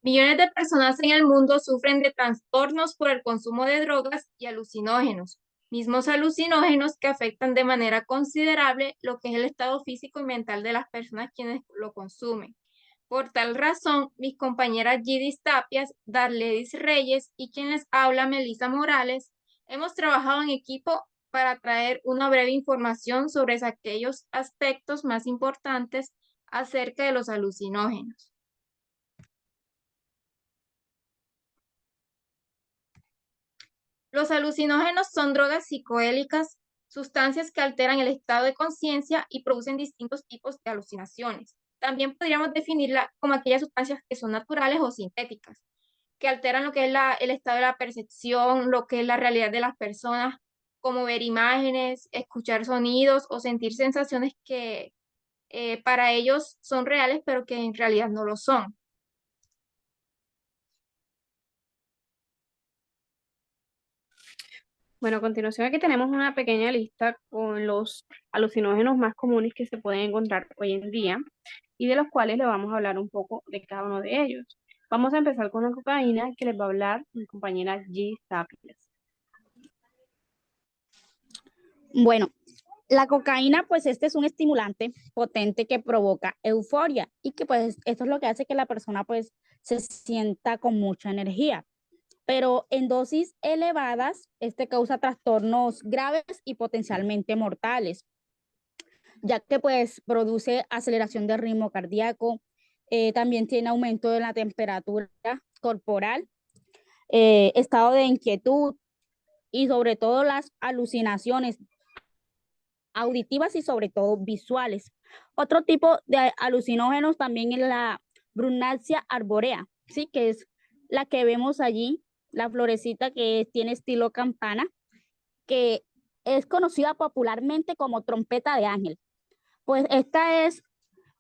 Millones de personas en el mundo sufren de trastornos por el consumo de drogas y alucinógenos, mismos alucinógenos que afectan de manera considerable lo que es el estado físico y mental de las personas quienes lo consumen. Por tal razón, mis compañeras Gidis Tapias, Darledis Reyes y quien les habla, Melissa Morales, hemos trabajado en equipo para traer una breve información sobre aquellos aspectos más importantes acerca de los alucinógenos. Los alucinógenos son drogas psicoélicas, sustancias que alteran el estado de conciencia y producen distintos tipos de alucinaciones. También podríamos definirla como aquellas sustancias que son naturales o sintéticas, que alteran lo que es el estado de la percepción, lo que es la realidad de las personas, como ver imágenes, escuchar sonidos o sentir sensaciones que para ellos son reales, pero que en realidad no lo son. Bueno, a continuación aquí tenemos una pequeña lista con los alucinógenos más comunes que se pueden encontrar hoy en día y de los cuales le vamos a hablar un poco de cada uno de ellos. Vamos a empezar con la cocaína, que les va a hablar mi compañera G. Sapiens. Bueno, la cocaína, pues este es un estimulante potente que provoca euforia y que pues esto es lo que hace que la persona pues se sienta con mucha energía. Pero en dosis elevadas, este causa trastornos graves y potencialmente mortales, ya que pues produce aceleración del ritmo cardíaco, también tiene aumento de la temperatura corporal, estado de inquietud y sobre todo las alucinaciones auditivas y sobre todo visuales. Otro tipo de alucinógenos también es la brunácea arborea, ¿sí? Que es la que vemos allí, la florecita que tiene estilo campana, que es conocida popularmente como trompeta de ángel. Pues esta es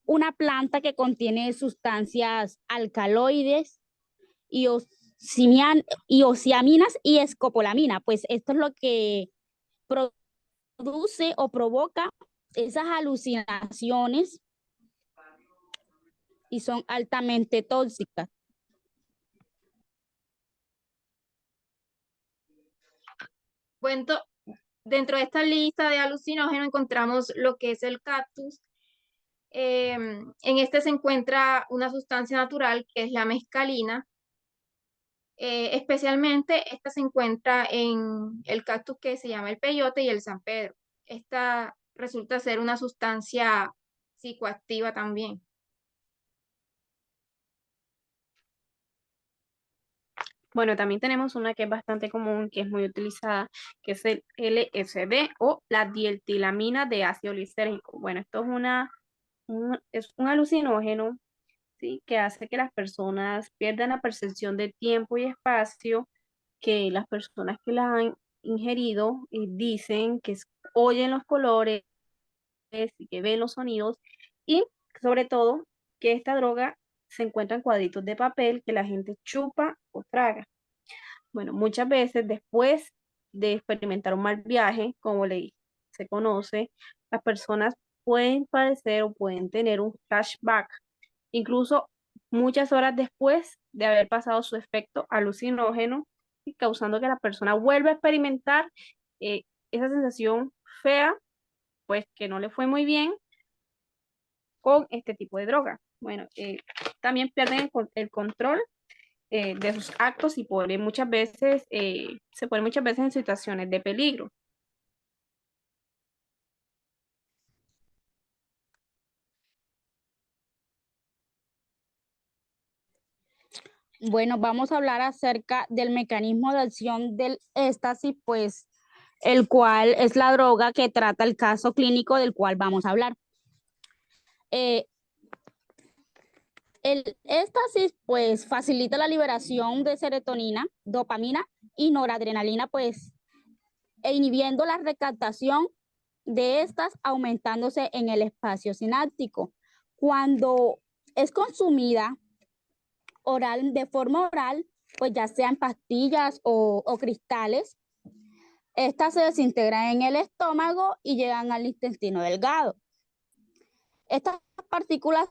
una planta que contiene sustancias alcaloides, iosiaminas y escopolamina. Pues esto es lo que produce o provoca esas alucinaciones y son altamente tóxicas. Bueno, dentro de esta lista de alucinógenos encontramos lo que es el cactus. En este se encuentra una sustancia natural que es la mescalina. Especialmente esta se encuentra en el cactus que se llama el peyote y el San Pedro. Esta resulta ser una sustancia psicoactiva también. Bueno, también tenemos una que es bastante común, que es muy utilizada, que es el LSD o la dietilamina de ácido lisérgico. Bueno, esto es es un alucinógeno, ¿sí? Que hace que las personas pierdan la percepción de tiempo y espacio, que las personas que la han ingerido dicen que oyen los colores y que ven los sonidos y sobre todo que esta droga se encuentra en cuadritos de papel que la gente chupa o traga. Bueno, muchas veces después de experimentar un mal viaje, como se conoce, las personas pueden padecer o pueden tener un flashback, incluso muchas horas después de haber pasado su efecto alucinógeno y causando que la persona vuelva a experimentar eh, esa sensación fea, pues que no le fue muy bien con este tipo de droga. Bueno, también pierden el control de sus actos y se ponen muchas veces en situaciones de peligro. Bueno, vamos a hablar acerca del mecanismo de acción del éxtasis, pues el cual es la droga que trata el caso clínico del cual vamos a hablar. Eh, el éxtasis pues facilita la liberación de serotonina, dopamina y noradrenalina, pues e inhibiendo la recaptación de estas, aumentándose en el espacio sináptico. Cuando es consumida oral, de forma oral, pues ya sean pastillas o cristales, estas se desintegran en el estómago y llegan al intestino delgado. Estas partículas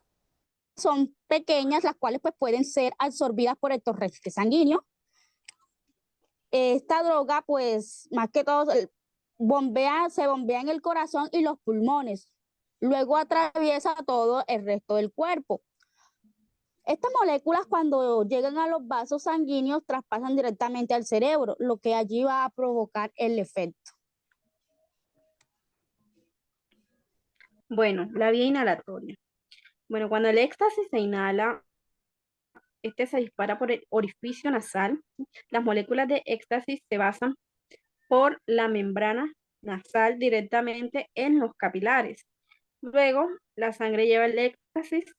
son pequeñas, las cuales pues pueden ser absorbidas por el torrente sanguíneo. Esta droga pues más que todo se bombea en el corazón y los pulmones. Luego atraviesa todo el resto del cuerpo. Estas moléculas cuando llegan a los vasos sanguíneos traspasan directamente al cerebro, lo que allí va a provocar el efecto. Bueno, la vía inhalatoria. Bueno, cuando el éxtasis se inhala, este se dispara por el orificio nasal. Las moléculas de éxtasis se basan por la membrana nasal directamente en los capilares. Luego, la sangre lleva el éxtasis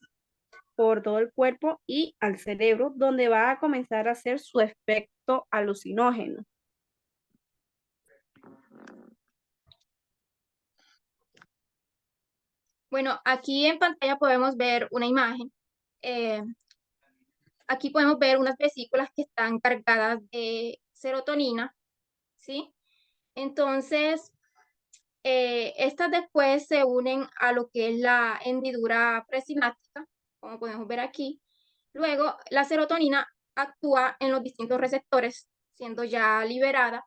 por todo el cuerpo y al cerebro, donde va a comenzar a hacer su efecto alucinógeno. Bueno, aquí en pantalla podemos ver una imagen. Eh, Aquí podemos ver unas vesículas que están cargadas de serotonina, ¿sí? Entonces, estas después se unen a lo que es la hendidura presináptica, como podemos ver aquí. Luego, la serotonina actúa en los distintos receptores, siendo ya liberada,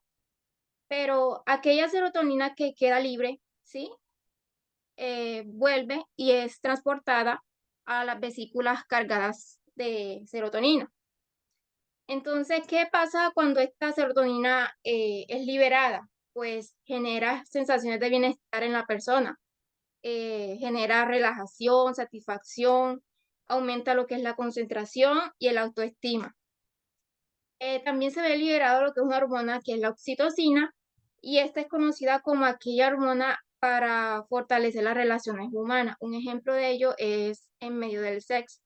pero aquella serotonina que queda libre, ¿sí? Vuelve y es transportada a las vesículas cargadas de serotonina. Entonces, ¿qué pasa cuando esta serotonina es liberada? Pues genera sensaciones de bienestar en la persona, genera relajación, satisfacción, aumenta lo que es la concentración y el autoestima. También se ve liberado lo que es una hormona que es la oxitocina y esta es conocida como aquella hormona para fortalecer las relaciones humanas. Un ejemplo de ello es en medio del sexo.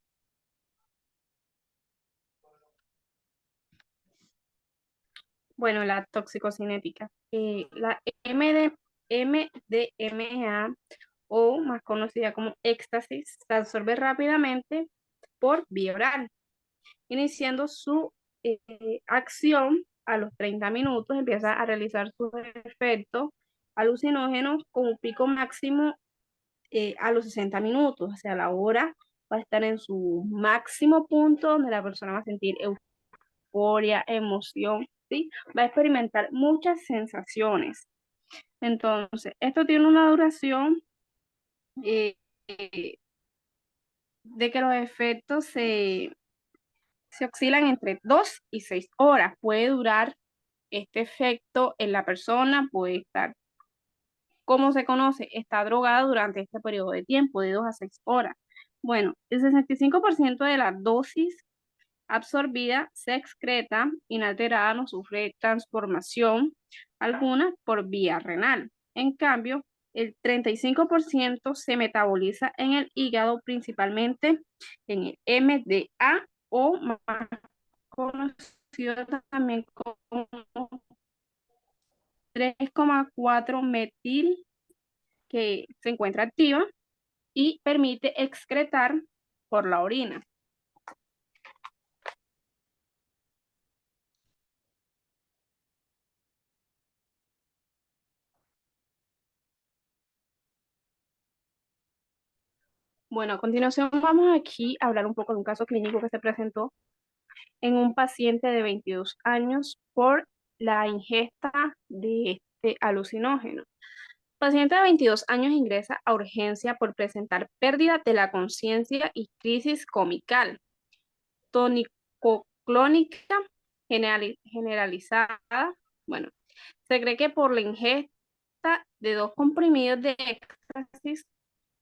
Bueno, la toxicocinética. La MDMA, o más conocida como éxtasis, se absorbe rápidamente por vía oral, iniciando su acción a los 30 minutos, empieza a realizar sus efectos alucinógenos con un pico máximo a los 60 minutos, o sea, la hora va a estar en su máximo punto donde la persona va a sentir euforia, emoción, ¿sí? Va a experimentar muchas sensaciones. Entonces, esto tiene una duración eh, eh, de que los efectos se oscilan entre 2 y 6 horas. Puede durar este efecto en la persona, puede estar, como se conoce, está drogada durante este periodo de tiempo, de 2 a 6 horas. Bueno, el 65% de la dosis absorbida se excreta inalterada, no sufre transformación alguna por vía renal. En cambio, el 35% se metaboliza en el hígado, principalmente en el MDA o más conocido también como 3,4 metil, que se encuentra activa y permite excretar por la orina. Bueno, a continuación vamos aquí a hablar un poco de un caso clínico que se presentó en un paciente de 22 años por la ingesta de este alucinógeno. El paciente de 22 años ingresa a urgencia por presentar pérdida de la conciencia y crisis comical, tonicoclónica generalizada. Bueno, se cree que por la ingesta de 2 comprimidos de éxtasis,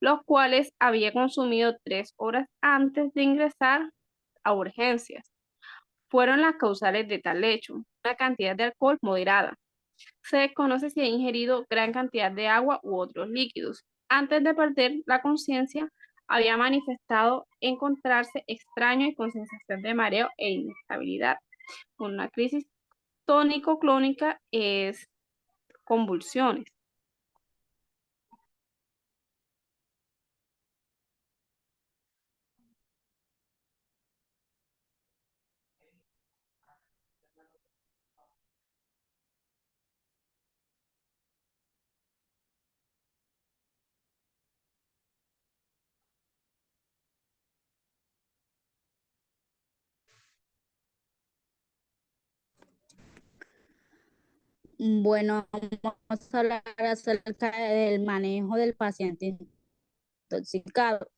los cuales había consumido 3 horas antes de ingresar a urgencias. Fueron las causales de tal hecho, una cantidad de alcohol moderada. Se desconoce si ha ingerido gran cantidad de agua u otros líquidos. Antes de perder la conciencia, había manifestado encontrarse extraño y con sensación de mareo e inestabilidad. Una crisis tónico-clónica es convulsiones. Bueno, vamos a hablar acerca del manejo del paciente intoxicado.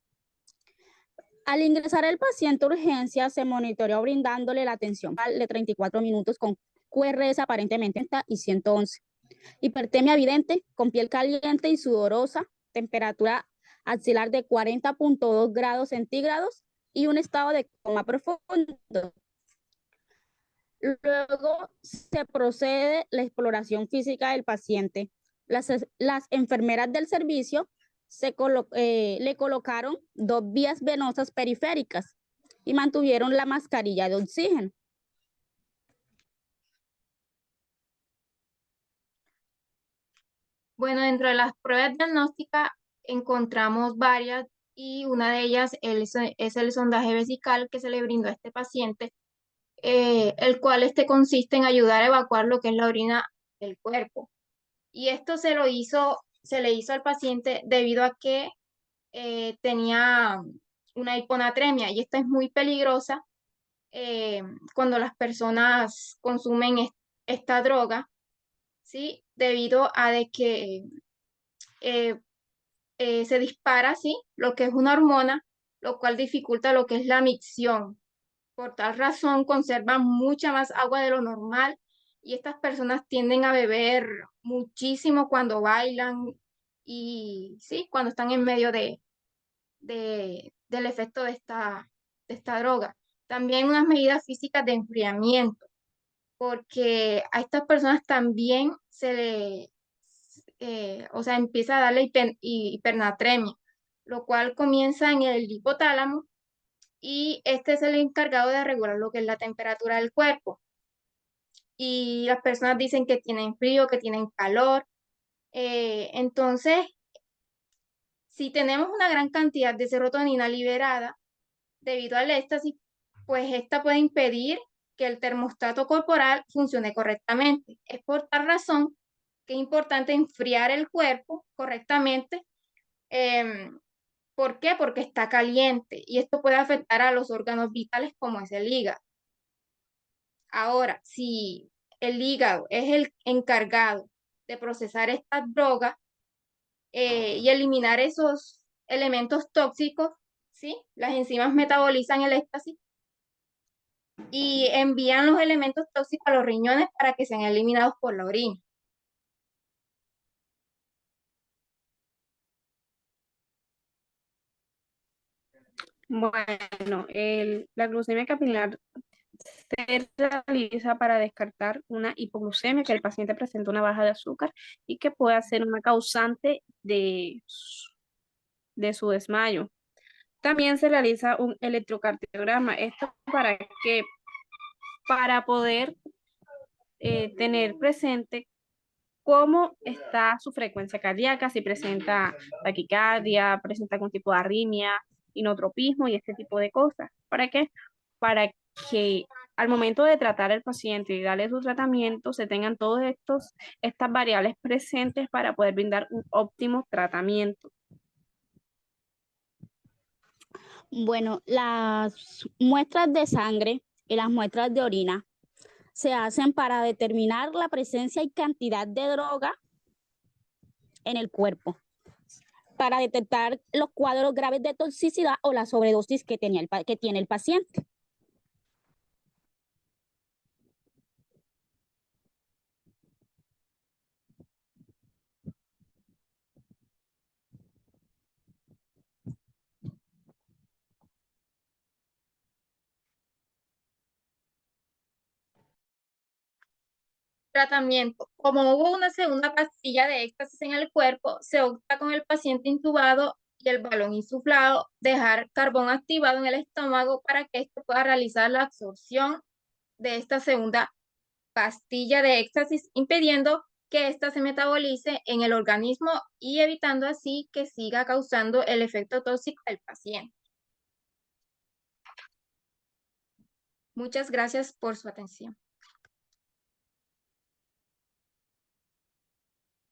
Al ingresar el paciente a urgencia, se monitoreó brindándole la atención de 34 minutos con QRS aparentemente alta y 111. Hipertermia evidente, con piel caliente y sudorosa, temperatura axilar de 40.2 grados centígrados y un estado de coma profundo. Luego se procede la exploración física del paciente. Las enfermeras del servicio le colocaron 2 vías venosas periféricas y mantuvieron la mascarilla de oxígeno. Bueno, dentro de las pruebas diagnósticas encontramos varias y una de ellas es el sondaje vesical que se le brindó a este paciente, el cual consiste en ayudar a evacuar lo que es la orina del cuerpo. Y esto se le hizo al paciente debido a que tenía una hiponatremia y esta es muy peligrosa cuando las personas consumen esta droga, ¿sí? Debido a de que eh, se dispara, ¿sí? Lo que es una hormona, lo cual dificulta lo que es la micción. Por tal razón, conservan mucha más agua de lo normal y estas personas tienden a beber muchísimo cuando bailan y, sí, cuando están en medio del efecto de esta droga. También unas medidas físicas de enfriamiento, porque a estas personas también o sea, empieza a darle hipernatremia, lo cual comienza en el hipotálamo y este es el encargado de regular lo que es la temperatura del cuerpo. Y las personas dicen que tienen frío, que tienen calor. Entonces, si tenemos una gran cantidad de serotonina liberada debido al éxtasis, pues esta puede impedir que el termostato corporal funcione correctamente. Es por tal razón que es importante enfriar el cuerpo correctamente. ¿Por qué? Porque está caliente y esto puede afectar a los órganos vitales como es el hígado. Ahora, si el hígado es el encargado de procesar esta droga y eliminar esos elementos tóxicos, ¿sí? Las enzimas metabolizan el éxtasis y envían los elementos tóxicos a los riñones para que sean eliminados por la orina. Bueno, la glucemia capilar se realiza para descartar una hipoglucemia, que el paciente presenta una baja de azúcar y que puede ser una causante de su desmayo. También se realiza un electrocardiograma. Esto para que para poder tener presente cómo está su frecuencia cardíaca, si presenta taquicardia, presenta algún tipo de arritmia, inotropismo y este tipo de cosas. ¿Para qué? Para que al momento de tratar al paciente y darle su tratamiento se tengan todas estas variables presentes para poder brindar un óptimo tratamiento. Bueno, las muestras de sangre y las muestras de orina se hacen para determinar la presencia y cantidad de droga en el cuerpo, para detectar los cuadros graves de toxicidad o la sobredosis que tiene el paciente. Tratamiento. Como hubo una segunda pastilla de éxtasis en el cuerpo, se opta con el paciente intubado y el balón insuflado, dejar carbón activado en el estómago para que éste pueda realizar la absorción de esta segunda pastilla de éxtasis, impidiendo que ésta se metabolice en el organismo y evitando así que siga causando el efecto tóxico del paciente. Muchas gracias por su atención.